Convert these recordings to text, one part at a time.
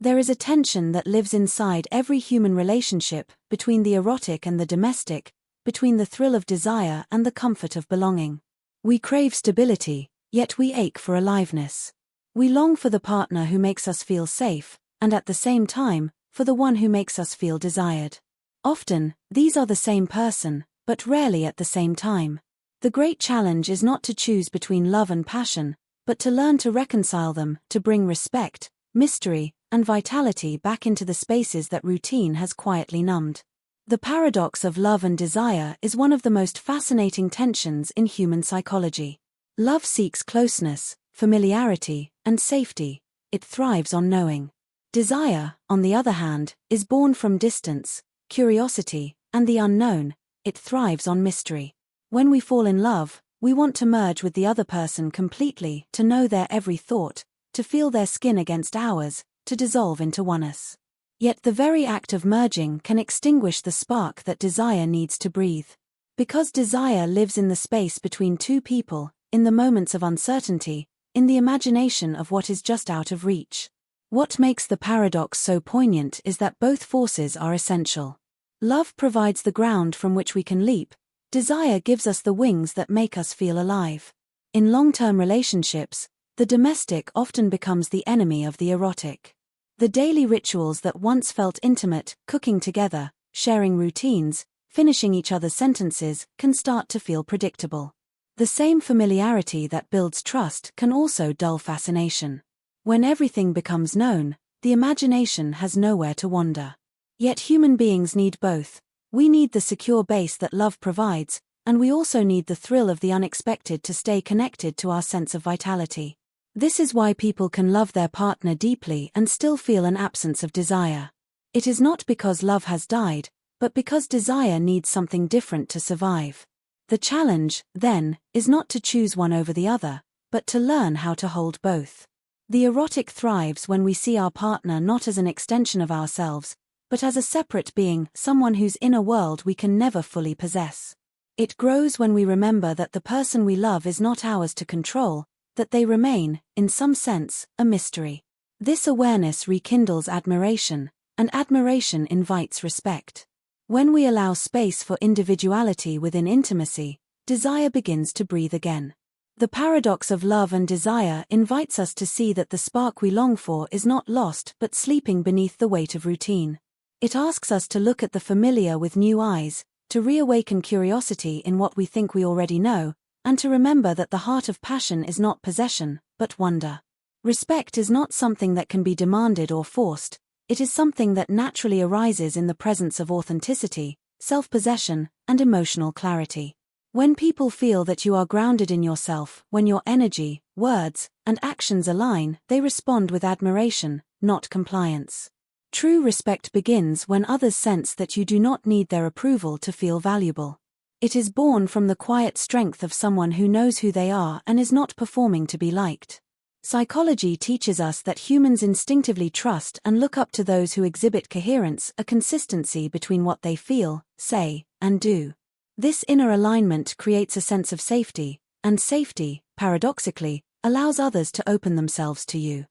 There is a tension that lives inside every human relationship, between the erotic and the domestic, between the thrill of desire and the comfort of belonging. We crave stability, yet we ache for aliveness. We long for the partner who makes us feel safe, and at the same time, for the one who makes us feel desired. Often, these are the same person, but rarely at the same time. The great challenge is not to choose between love and passion, but to learn to reconcile them, to bring respect, mystery, and vitality back into the spaces that routine has quietly numbed. The paradox of love and desire is one of the most fascinating tensions in human psychology. Love seeks closeness, familiarity, and safety. It thrives on knowing. Desire, on the other hand, is born from distance, curiosity, and the unknown. It thrives on mystery. When we fall in love, we want to merge with the other person completely, to know their every thought, to feel their skin against ours, to dissolve into oneness. Yet the very act of merging can extinguish the spark that desire needs to breathe. Because desire lives in the space between two people, in the moments of uncertainty, in the imagination of what is just out of reach. What makes the paradox so poignant is that both forces are essential. Love provides the ground from which we can leap. Desire gives us the wings that make us feel alive. In long-term relationships, the domestic often becomes the enemy of the erotic. The daily rituals that once felt intimate, cooking together, sharing routines, finishing each other's sentences, can start to feel predictable. The same familiarity that builds trust can also dull fascination. When everything becomes known, the imagination has nowhere to wander. Yet human beings need both. We need the secure base that love provides, and we also need the thrill of the unexpected to stay connected to our sense of vitality. This is why people can love their partner deeply and still feel an absence of desire. It is not because love has died, but because desire needs something different to survive. The challenge, then, is not to choose one over the other, but to learn how to hold both. The erotic thrives when we see our partner not as an extension of ourselves, but as a separate being, someone whose inner world we can never fully possess. It grows when we remember that the person we love is not ours to control, that they remain, in some sense, a mystery. This awareness rekindles admiration, and admiration invites respect. When we allow space for individuality within intimacy, desire begins to breathe again. The paradox of love and desire invites us to see that the spark we long for is not lost but sleeping beneath the weight of routine. It asks us to look at the familiar with new eyes, to reawaken curiosity in what we think we already know, and to remember that the heart of passion is not possession, but wonder. Respect is not something that can be demanded or forced, it is something that naturally arises in the presence of authenticity, self-possession, and emotional clarity. When people feel that you are grounded in yourself, when your energy, words, and actions align, they respond with admiration, not compliance. True respect begins when others sense that you do not need their approval to feel valuable. It is born from the quiet strength of someone who knows who they are and is not performing to be liked. Psychology teaches us that humans instinctively trust and look up to those who exhibit coherence, a consistency between what they feel, say, and do. This inner alignment creates a sense of safety, and safety, paradoxically, allows others to open themselves to you.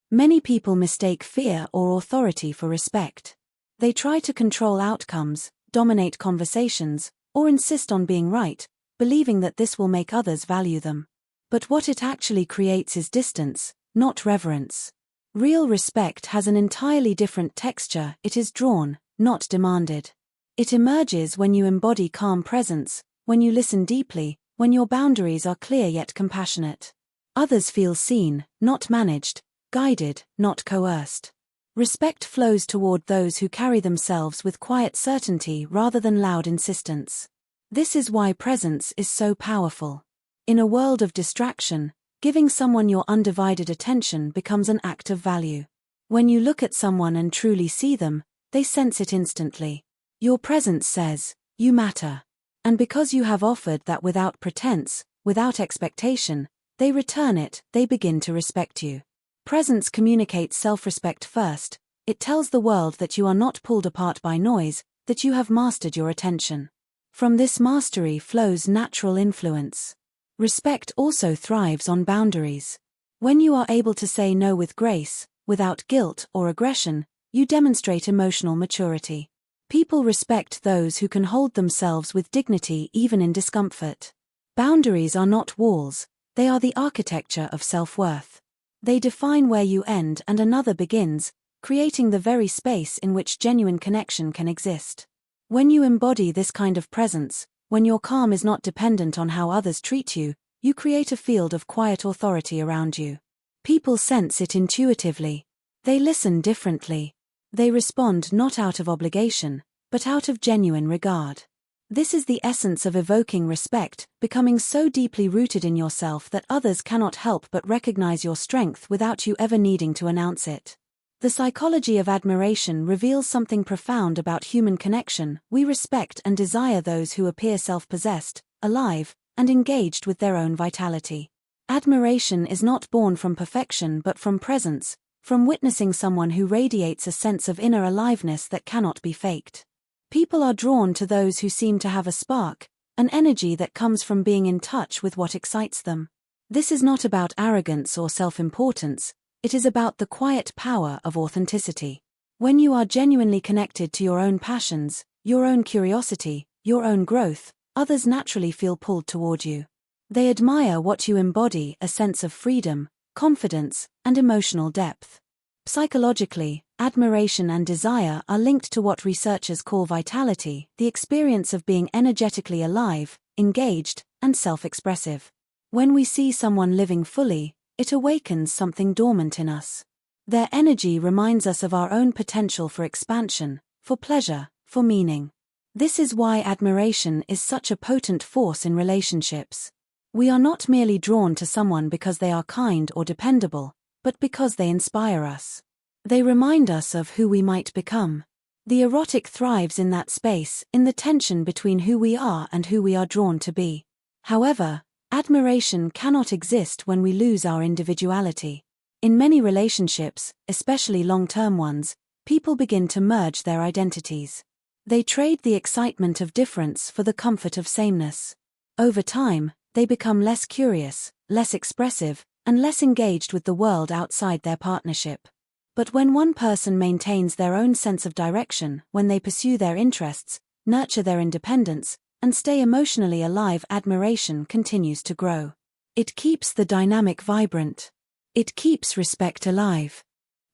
Many people mistake fear or authority for respect. They try to control outcomes, dominate conversations, or insist on being right, believing that this will make others value them. But what it actually creates is distance, not reverence. Real respect has an entirely different texture. It is drawn, not demanded. It emerges when you embody calm presence, when you listen deeply, when your boundaries are clear yet compassionate. Others feel seen, not managed, guided, not coerced. Respect flows toward those who carry themselves with quiet certainty rather than loud insistence. This is why presence is so powerful. In a world of distraction, giving someone your undivided attention becomes an act of value. When you look at someone and truly see them, they sense it instantly. Your presence says, "You matter." And because you have offered that without pretense, without expectation, they return it, they begin to respect you. Presence communicates self-respect first. It tells the world that you are not pulled apart by noise, that you have mastered your attention. From this mastery flows natural influence. Respect also thrives on boundaries. When you are able to say no with grace, Without guilt or aggression, you demonstrate emotional maturity. People respect those who can hold themselves with dignity even in discomfort. Boundaries are not walls, they are the architecture of self-worth. They define where you end and another begins, creating the very space in which genuine connection can exist. When you embody this kind of presence, when your calm is not dependent on how others treat you, you create a field of quiet authority around you. People sense it intuitively. They listen differently. They respond not out of obligation, but out of genuine regard. This is the essence of evoking respect, becoming so deeply rooted in yourself that others cannot help but recognize your strength without you ever needing to announce it. The psychology of admiration reveals something profound about human connection. We respect and desire those who appear self-possessed, alive, and engaged with their own vitality. Admiration is not born from perfection but from presence, from witnessing someone who radiates a sense of inner aliveness that cannot be faked. People are drawn to those who seem to have a spark, an energy that comes from being in touch with what excites them. This is not about arrogance or self-importance, it is about the quiet power of authenticity. When you are genuinely connected to your own passions, your own curiosity, your own growth, others naturally feel pulled toward you. They admire what you embody, a sense of freedom, confidence, and emotional depth. Psychologically, admiration and desire are linked to what researchers call vitality, the experience of being energetically alive, engaged, and self-expressive. When we see someone living fully, it awakens something dormant in us. Their energy reminds us of our own potential for expansion, for pleasure, for meaning. This is why admiration is such a potent force in relationships. We are not merely drawn to someone because they are kind or dependable, but because they inspire us. They remind us of who we might become. The erotic thrives in that space, in the tension between who we are and who we are drawn to be. However, admiration cannot exist when we lose our individuality. In many relationships, especially long-term ones, people begin to merge their identities. They trade the excitement of difference for the comfort of sameness. Over time, they become less curious, less expressive, and less engaged with the world outside their partnership. But when one person maintains their own sense of direction, when they pursue their interests, nurture their independence, and stay emotionally alive, admiration continues to grow. It keeps the dynamic vibrant. It keeps respect alive.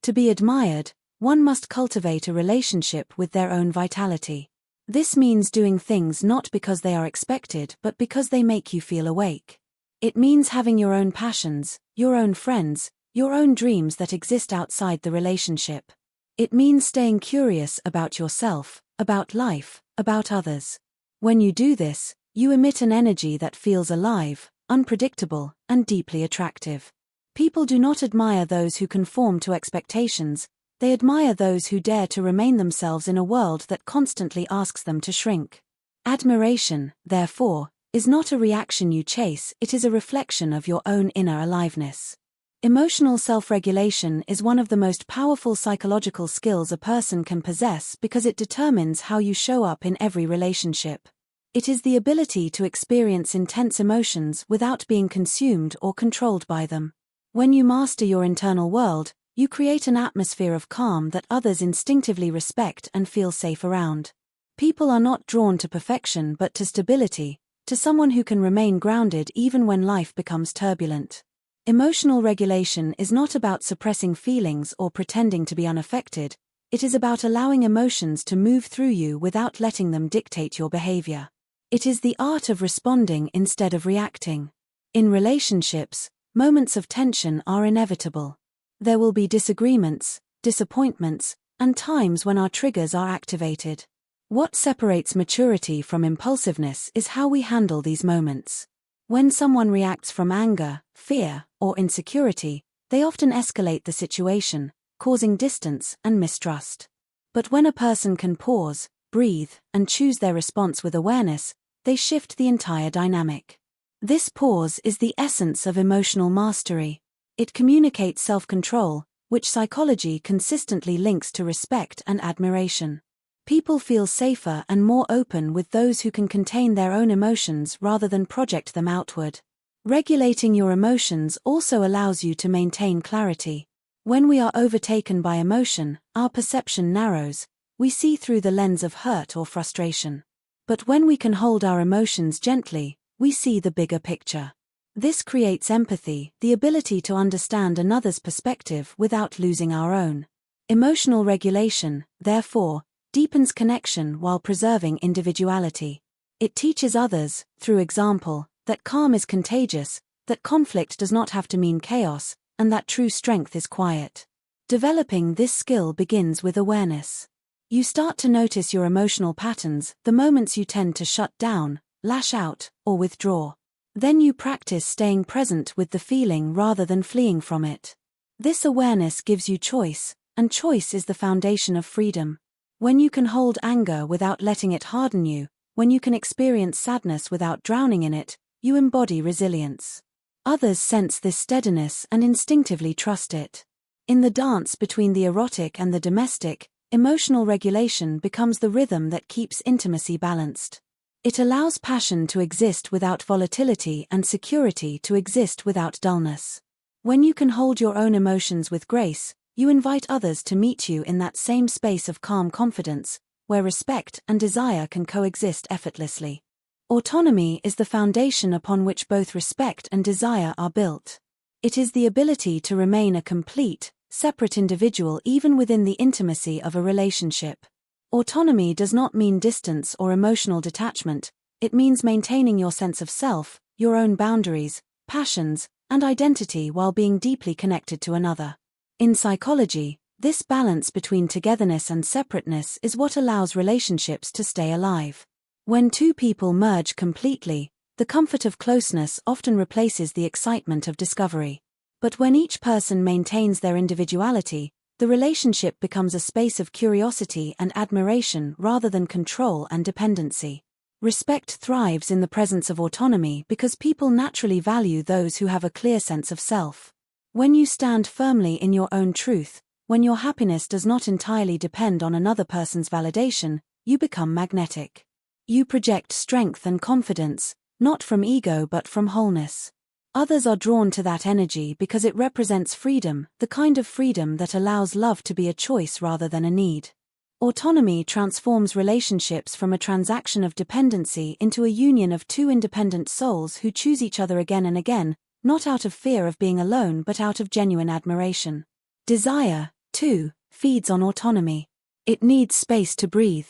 To be admired, one must cultivate a relationship with their own vitality. This means doing things not because they are expected but because they make you feel awake. It means having your own passions, your own friends, your own dreams that exist outside the relationship. It means staying curious about yourself, about life, about others. When you do this, you emit an energy that feels alive, unpredictable, and deeply attractive. People do not admire those who conform to expectations, they admire those who dare to remain themselves in a world that constantly asks them to shrink. Admiration, therefore, is not a reaction you chase, it is a reflection of your own inner aliveness. Emotional self-regulation is one of the most powerful psychological skills a person can possess because it determines how you show up in every relationship. It is the ability to experience intense emotions without being consumed or controlled by them. When you master your internal world, you create an atmosphere of calm that others instinctively respect and feel safe around. People are not drawn to perfection but to stability, to someone who can remain grounded even when life becomes turbulent. Emotional regulation is not about suppressing feelings or pretending to be unaffected, it is about allowing emotions to move through you without letting them dictate your behavior. It is the art of responding instead of reacting. In relationships, moments of tension are inevitable. There will be disagreements, disappointments, and times when our triggers are activated. What separates maturity from impulsiveness is how we handle these moments. When someone reacts from anger, fear, or insecurity, they often escalate the situation, causing distance and mistrust. But when a person can pause, breathe, and choose their response with awareness, they shift the entire dynamic. This pause is the essence of emotional mastery. It communicates self-control, which psychology consistently links to respect and admiration. People feel safer and more open with those who can contain their own emotions rather than project them outward. Regulating your emotions also allows you to maintain clarity. When we are overtaken by emotion, our perception narrows, we see through the lens of hurt or frustration. But when we can hold our emotions gently, we see the bigger picture. This creates empathy, the ability to understand another's perspective without losing our own. Emotional regulation, therefore, deepens connection while preserving individuality. It teaches others, through example, that calm is contagious, that conflict does not have to mean chaos, and that true strength is quiet. Developing this skill begins with awareness. You start to notice your emotional patterns, the moments you tend to shut down, lash out, or withdraw. Then you practice staying present with the feeling rather than fleeing from it. This awareness gives you choice, and choice is the foundation of freedom. When you can hold anger without letting it harden you, when you can experience sadness without drowning in it, you embody resilience. Others sense this steadiness and instinctively trust it. In the dance between the erotic and the domestic, emotional regulation becomes the rhythm that keeps intimacy balanced. It allows passion to exist without volatility and security to exist without dullness. When you can hold your own emotions with grace, you invite others to meet you in that same space of calm confidence, where respect and desire can coexist effortlessly. Autonomy is the foundation upon which both respect and desire are built. It is the ability to remain a complete, separate individual even within the intimacy of a relationship. Autonomy does not mean distance or emotional detachment, it means maintaining your sense of self, your own boundaries, passions, and identity while being deeply connected to another. In psychology, this balance between togetherness and separateness is what allows relationships to stay alive. When two people merge completely, the comfort of closeness often replaces the excitement of discovery. But when each person maintains their individuality, the relationship becomes a space of curiosity and admiration rather than control and dependency. Respect thrives in the presence of autonomy because people naturally value those who have a clear sense of self. When you stand firmly in your own truth, when your happiness does not entirely depend on another person's validation, you become magnetic. You project strength and confidence, not from ego but from wholeness. Others are drawn to that energy because it represents freedom, the kind of freedom that allows love to be a choice rather than a need. Autonomy transforms relationships from a transaction of dependency into a union of two independent souls who choose each other again and again, not out of fear of being alone but out of genuine admiration. Desire, too, feeds on autonomy. It needs space to breathe.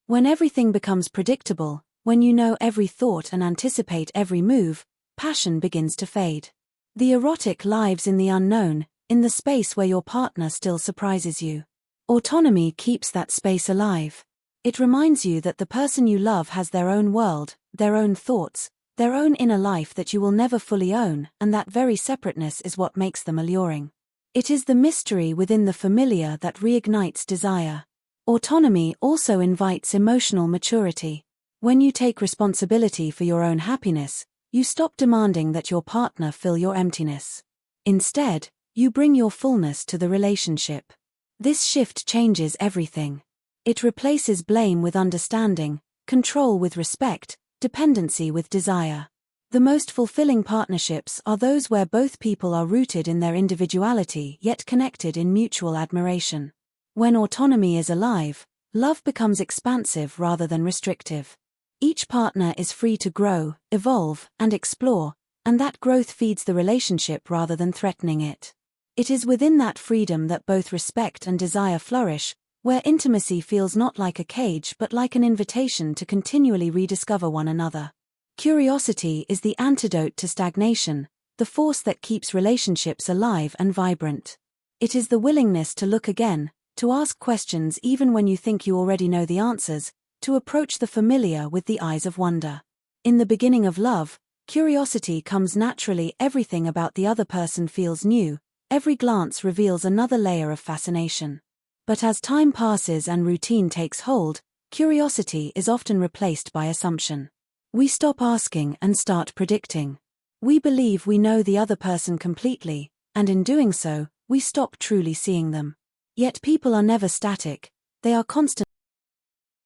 When everything becomes predictable, when you know every thought and anticipate every move, passion begins to fade. The erotic lives in the unknown, in the space where your partner still surprises you. Autonomy keeps that space alive. It reminds you that the person you love has their own world, their own thoughts, their own inner life that you will never fully own, and that very separateness is what makes them alluring. It is the mystery within the familiar that reignites desire. Autonomy also invites emotional maturity. When you take responsibility for your own happiness, you stop demanding that your partner fill your emptiness. Instead, you bring your fullness to the relationship. This shift changes everything. It replaces blame with understanding, control with respect, dependency with desire. The most fulfilling partnerships are those where both people are rooted in their individuality yet connected in mutual admiration. When autonomy is alive, love becomes expansive rather than restrictive. Each partner is free to grow, evolve, and explore, and that growth feeds the relationship rather than threatening it. It is within that freedom that both respect and desire flourish, where intimacy feels not like a cage but like an invitation to continually rediscover one another. Curiosity is the antidote to stagnation, the force that keeps relationships alive and vibrant. It is the willingness to look again, to ask questions even when you think you already know the answers, to approach the familiar with the eyes of wonder. In the beginning of love, curiosity comes naturally. Everything about the other person feels new, every glance reveals another layer of fascination. But as time passes and routine takes hold, curiosity is often replaced by assumption. We stop asking and start predicting. We believe we know the other person completely, and in doing so, we stop truly seeing them. Yet people are never static, they are constantly